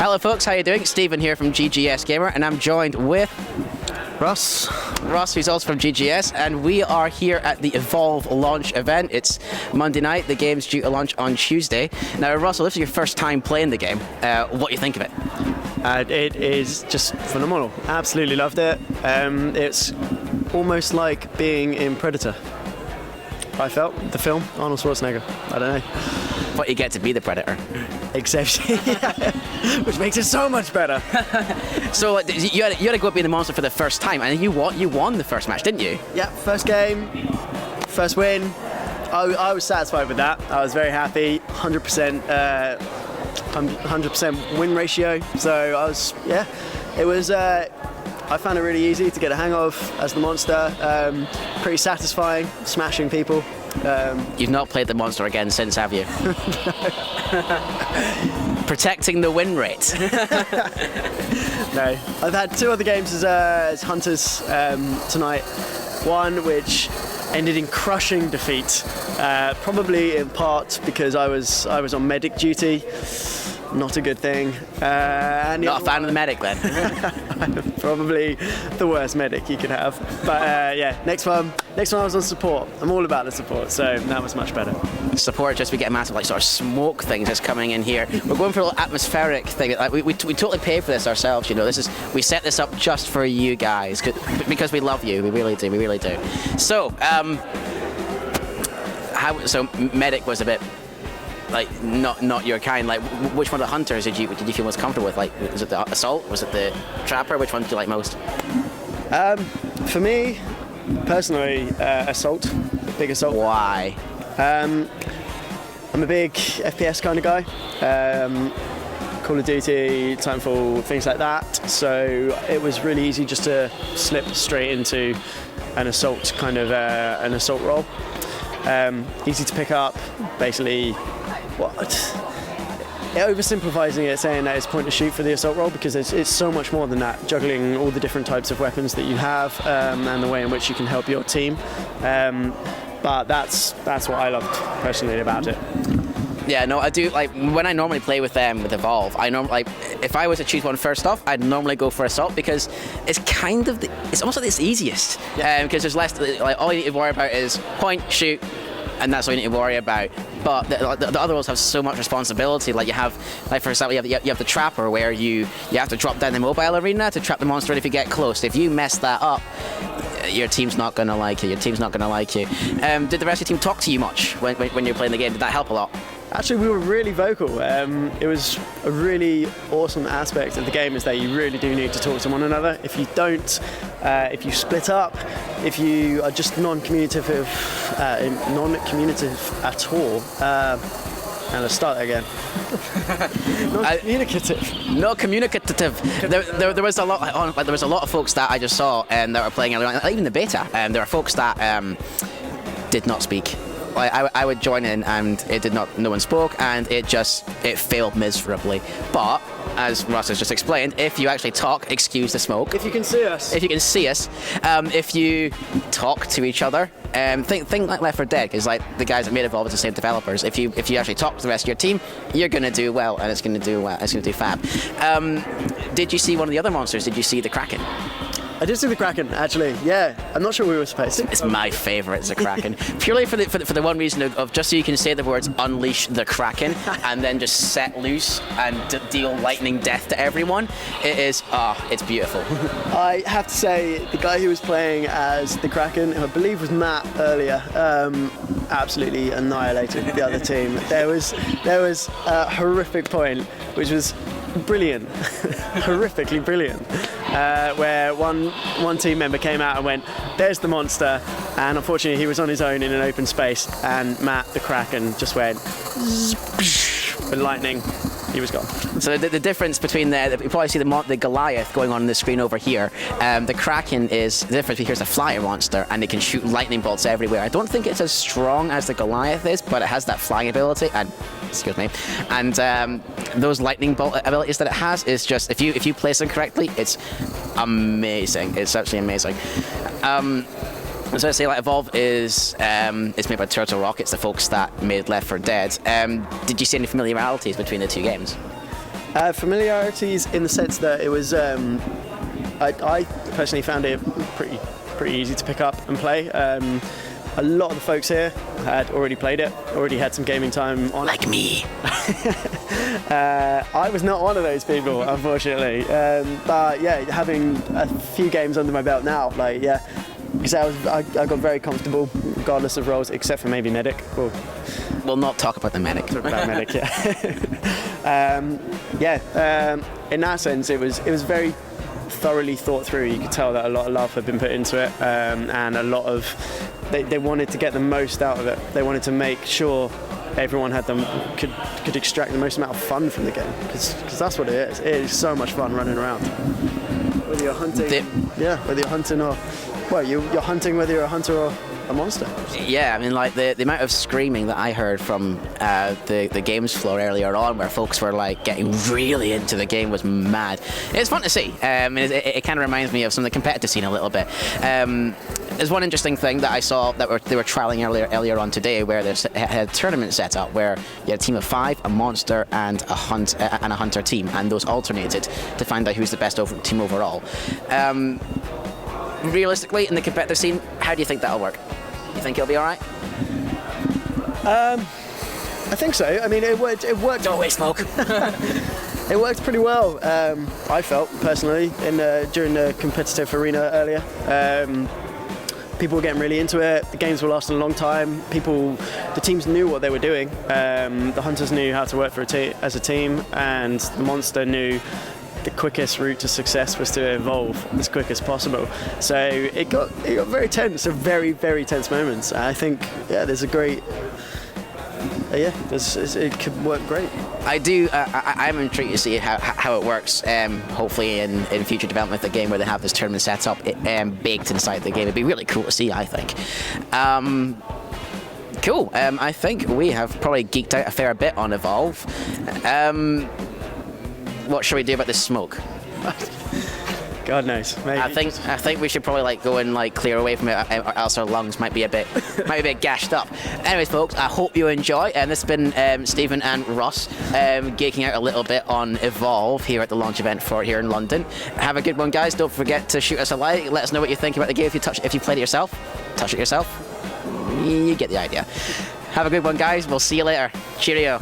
Hello folks, how you doing? Stephen here from GGS Gamer, and I'm joined with Russ, who's also from GGS, and we are here at the Evolve launch event. It's Monday night, the game's due to launch on Tuesday. Now Russell, this is your first time playing the game. What do you think of it? it is just phenomenal. Absolutely loved it. It's almost like being in Predator. I felt the film, Arnold Schwarzenegger. I don't know. But you get to be the Predator. Except, which makes it so much better. So you had to go up being the monster for the first time, and you won the first match, didn't you? Yeah, first game, first win. I was satisfied with that. I was very happy. 100% win ratio. So I was, it was. I found it really easy to get a hang of as the monster. Pretty satisfying, smashing people. You've not played the monster again since, have you? Protecting the win rate. No, I've had two other games as hunters tonight. One which ended in crushing defeat, probably in part because I was on medic duty. Not a good thing. And not a fan of the medic then. Probably the worst medic you could have. But next one I was on support. I'm all about the support, so that was much better. Support, just we get a massive sort of smoke things that's coming in here. We're going for a little atmospheric thing. Like we totally pay for this ourselves. You know, we set this up just for you guys because we love you. We really do. So medic was a bit like not your kind. Like which one of the hunters did you feel most comfortable with? Like was it the assault? Was it the trapper? Which one did you like most? For me, personally, assault. Big assault. Why? I'm a big FPS kind of guy. Call of Duty, Titanfall, things like that. So it was really easy just to slip straight into an assault kind of an assault role. Easy to pick up. Basically, oversimplifying it, saying that it's point to shoot for the assault role because it's so much more than that. Juggling all the different types of weapons that you have and the way in which you can help your team. But that's what I loved personally about it. Yeah, no, I do. Like when I normally play with them with Evolve, I normally if I was to choose one first off, I'd normally go for assault because it's kind of it's almost like it's easiest. Because there's less. Like all you need to worry about is point, shoot, and that's all you need to worry about. But the other roles have so much responsibility. Like you have, like for example, you have the trapper where you have to drop down the mobile arena to trap the monster if you get close. If you mess that up, your team's not gonna like you. Did the rest of your team talk to you much when you're playing the game? Did that help a lot? Actually, we were really vocal. It was a really awesome aspect of the game is that you really do need to talk to one another. If you don't, if you split up, if you are just non-communicative at all, and let's start again. Not communicative. There was a lot. There was a lot of folks that I just saw that were playing even the beta. There were folks that did not speak. I would join in and no one spoke and it failed miserably. But as Russ has just explained, if you actually talk, excuse the smoke. If you can see us, if you talk to each other, think like Left 4 Dead, because like the guys that made Evolve are the same developers. If you actually talk to the rest of your team, you're gonna do well and it's gonna do fab. Did you see one of the other monsters? Did you see the Kraken? I did see the Kraken, actually. Yeah, I'm not sure we were supposed to. It's my favourite, the Kraken. Purely for the one reason of just so you can say the words "unleash the Kraken" and then just set loose and deal lightning death to everyone. It's beautiful. I have to say, the guy who was playing as the Kraken, who I believe was Matt earlier, absolutely annihilated the other team. There was a horrific point, which was brilliant, horrifically brilliant, where one team member came out and went, "There's the monster," and unfortunately he was on his own in an open space, and Matt the Kraken just went with lightning. He was gone. So the difference between you probably see the Goliath going on the screen over here. The Kraken is the difference. Here's a flyer monster, and it can shoot lightning bolts everywhere. I don't think it's as strong as the Goliath is, but it has that flying ability. And those lightning bolt abilities that it has is just if you place them correctly, it's amazing. It's actually amazing. So I say, like, Evolve is it's made by Turtle Rock. It's the folks that made Left 4 Dead. Did you see any familiarities between the two games? Familiarities in the sense that it was. I personally found it pretty easy to pick up and play. A lot of the folks here had already played it, already had some gaming time on it. Like me. I was not one of those people, unfortunately. But yeah, having a few games under my belt now, like yeah, because I got very comfortable, regardless of roles, except for maybe medic. Cool. We'll not talk about the medic. Talk about medic, yeah. In that sense, it was very thoroughly thought through. You could tell that a lot of love had been put into it, and a lot of they wanted to get the most out of it. They wanted to make sure everyone had could extract the most amount of fun from the game, because that's what it is. It is so much fun running around. Whether you're hunting, whether you're hunting or you're hunting whether you're a hunter or a monster. Yeah, I mean, like the amount of screaming that I heard from the games floor earlier on, where folks were like getting really into the game, was mad. It's fun to see. It kind of reminds me of some of the competitive scene a little bit. There's one interesting thing that I saw that they were trialing earlier on today, where they had a tournament set up where you had a team of 5, a monster and a hunter team, and those alternated to find out who's the best team overall. Realistically, in the competitive scene, how do you think that'll work? You think it'll be all right? I think so. I mean, it worked. Don't waste smoke. It worked pretty well. I felt personally during the competitive arena earlier. People were getting really into it. The games were lasting a long time. The teams knew what they were doing. The hunters knew how to work as a team, and the monster knew the quickest route to success was to evolve as quick as possible. So it got very tense, very, very tense moments. I think, there's a great, it could work great. I'm intrigued to see how it works. Hopefully in future development of the game, where they have this tournament set up baked inside the game. It'd be really cool to see, I think. Cool. I think we have probably geeked out a fair bit on Evolve. What should we do about this smoke? God knows. Maybe. I think we should probably go and clear away from it, or else our lungs might be a bit gashed up. Anyways, folks, I hope you enjoy. And this has been Stephen and Russ geeking out a little bit on Evolve here at the launch event here in London. Have a good one, guys. Don't forget to shoot us a like. Let us know what you think about the game. If you played it yourself, touch it yourself. You get the idea. Have a good one, guys. We'll see you later. Cheerio.